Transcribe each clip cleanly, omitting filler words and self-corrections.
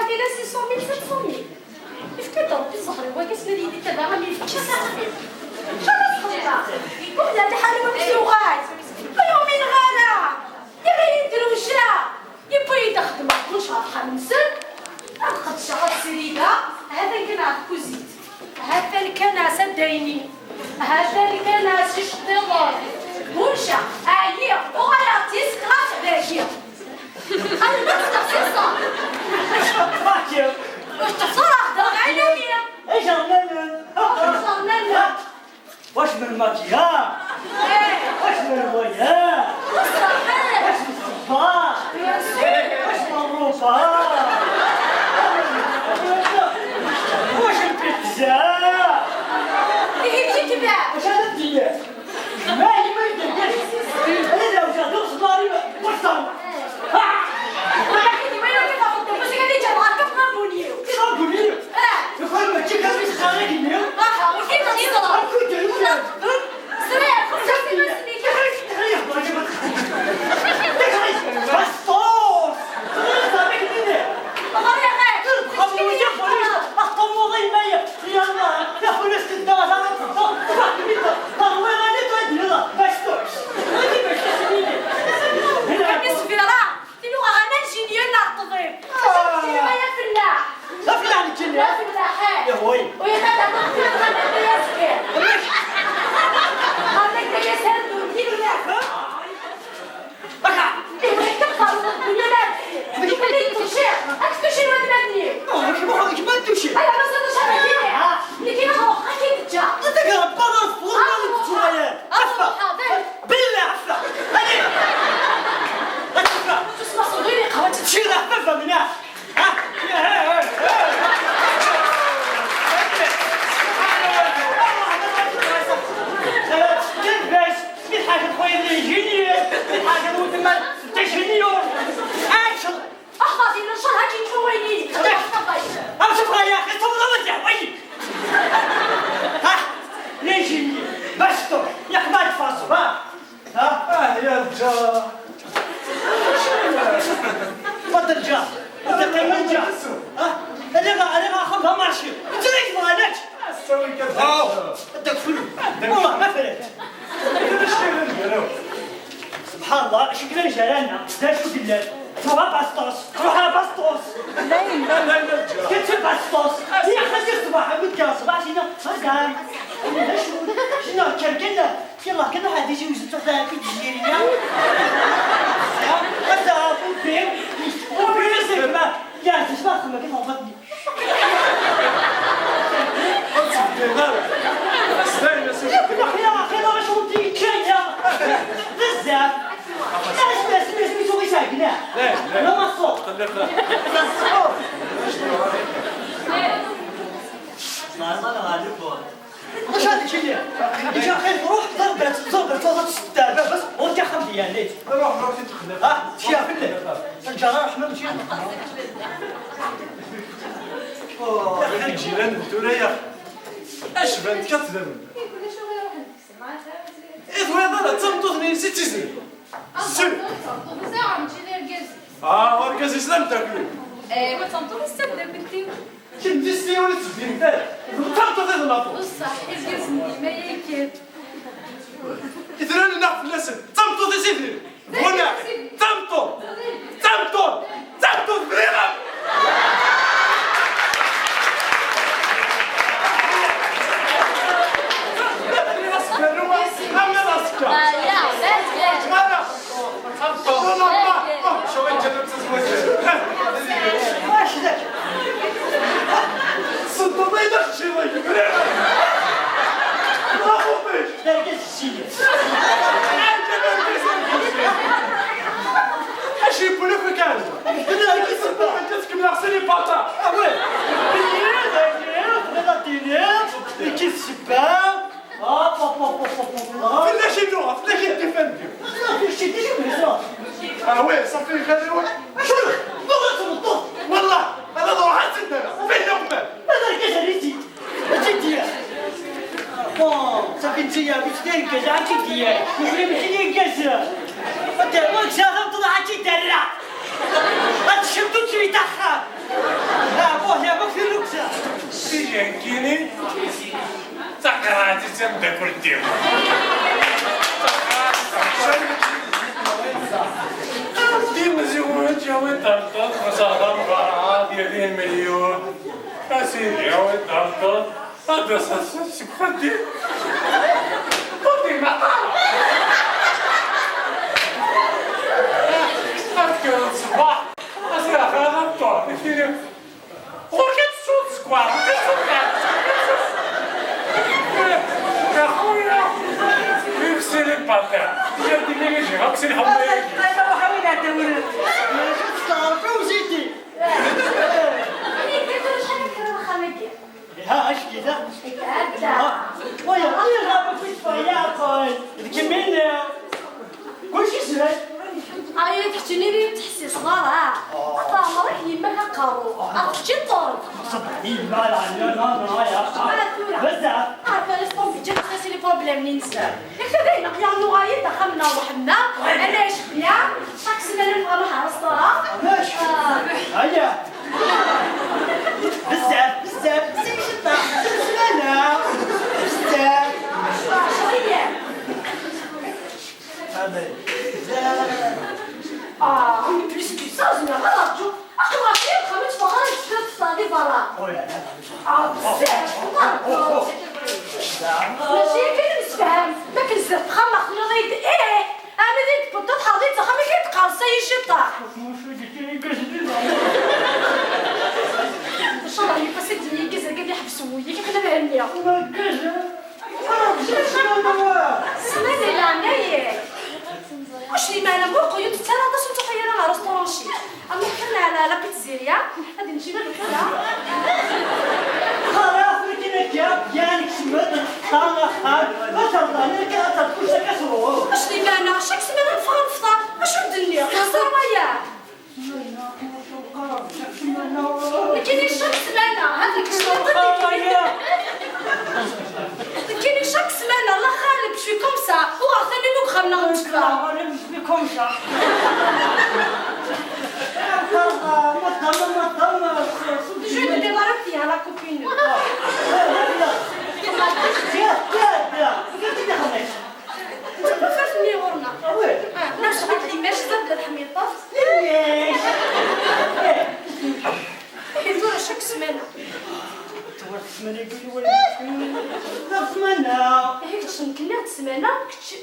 دايره 600 700 كيف كتضرب الزهر هو كتسنى يدي كذا راه ميفكش صافي شنو تخطا يقول هذا حالي مكسوغات يومين غالا يا غير دروشه يبغي يخدم كل شهر 5 اخذ شهر سريده هذا كان عاد كوزيت هذا الكناسه داينين هذا الكناسه شطيضات بولشا عيا وغيرتي سكرات باكيه انا نفس القصه واش تصرح هضر عليا ايش عملنا؟ واش من الماكيا؟ واش من البويا؟ واش من الصباح؟ واش من الروفه؟ واش البيتزا؟ هي تباع واش هذا الديار؟ ما يديرش انا لو جا دوس ضاري واش صار؟ ولكن وين اللي تاخذ واش غادي تجي معاك غنبونيو غنبونيو؟ يا خويا ما تجيك غير تخرج اليوم وكيف غادي يضرب سريع خرج في المسلك بسطوس صافي كدير غير خلي وجهك اخطر موضوع مايا يا خويا استنى انا والله غادي تودي هنا بسطوس غادي باش تسميني بالنسبه تلو انا نجي ديال الطبيب تلو يا فلاح لا فلاح نجي لا فلاح يا خويا ويا هذا هذا يا سكير هذا يا سندو ديروا له بكا وين تقارن الدنيا لا بدي تمشي اكتشي الواد مدني كيما تمشي انا ما صدقش انا اللي كاين هو اكيد جا انت قاعد باغا فوق شويه عفا بالله عفا هادي عفا تسمع صغيري قهوه تمشي له عفا من هنا ها كيفاش في حاجه خويا اللي يجيني في حاجه تما تجنيون اكشن اخاطي نشر هاكي نشويني أنا شوف يا أخي تفضل يا وي ها يجيني بشتو يا حماد فاصل ها يا رجال تفضل جا انت كمل جا ها انا غاخذها مارشي انت ليش ما عليك سوي كذا انت كفلو والله ما فرقت سبحان الله شكرا جيراننا لا شو دلال ترى باسطوس روح على باسطوس لا كنت باسطوس يا خلي الصباح بدي الصباح شنو هكا شنو كنا يلا كنا هادي شي وجدت تاع الجيريه هذا بوبي زعما يا تسمع ما كان هبطني يا اخي انا واش ودي كاينه بزاف لا سميتو غير ساكنه لا ما الصوت واش هذا الشيء اللي اخي روح ضربت وضربت بس وانت خمدي يعني روح تدخل شي بالله الجرار رحمه مشي يا اخي الجيران الدنيا اش بنت كتذم اذ هذا تمططني ست سنين ورقز اسلام تاكلو ايوا تنطر السد بنتي كنت تسني ولا تسدي انت تمطط هذا لافو بصح الجسم ما ياكل اذا نعرف الناس تمطط سيدي هنا تمطط بريرة واش ذاك صدق ما يدخلش ما خطيش دارك الشيء اش يقولوا في كندا انا كيصبح انت تكمل غسلي باطا وي بالليل كيسبا فلاش يدوها فلاش يدفن وي صافي خليوه شوف بغيت والله انا ضوعت عندنا فين نومه هذا كذا ريتي صافي انت يا بنتي كذا عندك ديال يقولي كذا انت وانت طلعتي درع هاد الشمتو تري تاخر سام داكل ديالو ديما زوج يا وين طرطط وصاحبها مقارعة ديال 2 مليون اسيدي يا وين طرطط هذا سبحان دير خذي مقارعة هاكا الصباح اسير هذا الطور وكيف تصوت سكوار يا خويا يغسل الباطير يدي لي يجي غسل حماية ها اش كذا؟ ويا انا غابة كنت فياقل كملنا كل شيء سهل أيه تحتني لي تحسي صغار عمرك يما كقارو عرفتي الطول صدقني ما لا يا بزاف عارفه لسطون في جهه خاصني بروبليم ننسى كذا يا نوغايد دخلنا وحنا انا ايش بيا طاكسي انا نبغى نروح على الصلاه ماشي هيا بزاف شطة سلسلة بزاف شويه هذا بليس كي سا زعما غلطتو اش تبغى خمس فقرات تصادي برا ماشي كنفهم ما كنزرت خلق نريد ايه انا ديك بطاط حاضيت خمي كيتقاص يشطح ان شاء الله يبقى سيدي كيزا قال لي حبسوي كيف انا مهنيه سمعني لا نايك واش لي معنا بوقو يوم ترى تصوتو خيرنا على ريستورانشي اما حنا على لا بيتزيريا غادي نجيب لك كذا خلاص كنا يعني كسمت خلاص ما ترضى لك تقول كسرو واش لي معنا شاك سمانه نفطر واش ودني خسر وياك ما كاينش شاك سمانه هذاك الشيء كاينين شاك سمانه الله خالب شوي كوم سا هو ثاني نو خمنا غنشفا بكم شا ما جو اللي ضربتي على كوبين فاتني ورنا نفس بيت لي ماشي زاد الحميطات يدور شاك سمانه هيك كنا تسمانه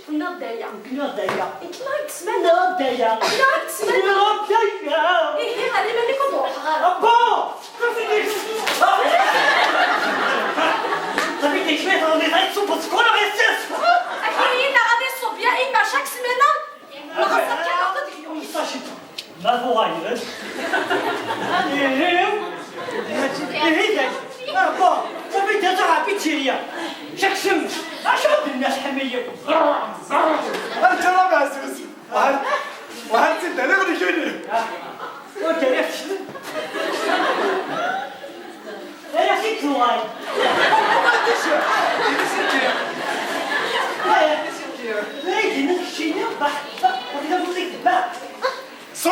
كنا ضايع كنا تسمانه ايه غادي مالي كنروح اكيد غادي نصوب يا اما شاك سمانه نغسل كي ناخذ اليوم ما هو غير بون صافي تاع بيتزيريا شاك سمش اشوف الناس حميه انت راه معزوز وهل تنت انا غادي نجيني وانت عرفت شنو انا سيت واي لا يجي نمشي نبح هذا نقول لك باع 100%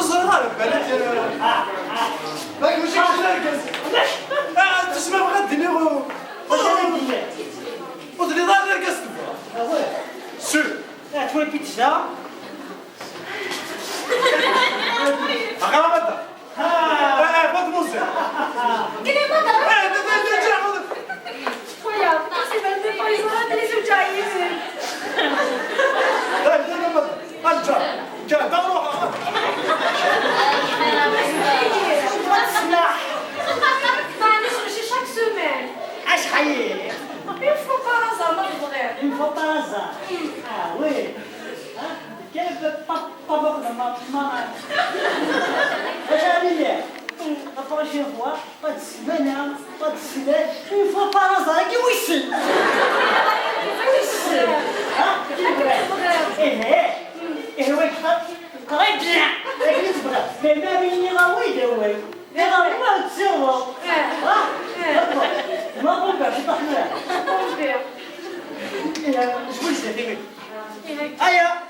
صغار بنات لكن ماشي نركز تسمع غادي نيرو ودري ضال نركز سو تقول بيتزا اقرا بدا بد موزه كلي مدر نرجع ويا طاسي بنت بايزه اللي زوجايين ارجع دروح معليش ماشي شاك سومان اش حيي il faut pas ça ما تبغي une fois par hasard oui كيف طبق ما اش علي la prochaine fois pas de semaine pas de semaine une fois par hasard qui ويسي ايه هو قريب بيان لكن تبغى ما بيني غاوي دوي غاوي ما تسوى ما بوكا في طحنا شكون سيدي ايا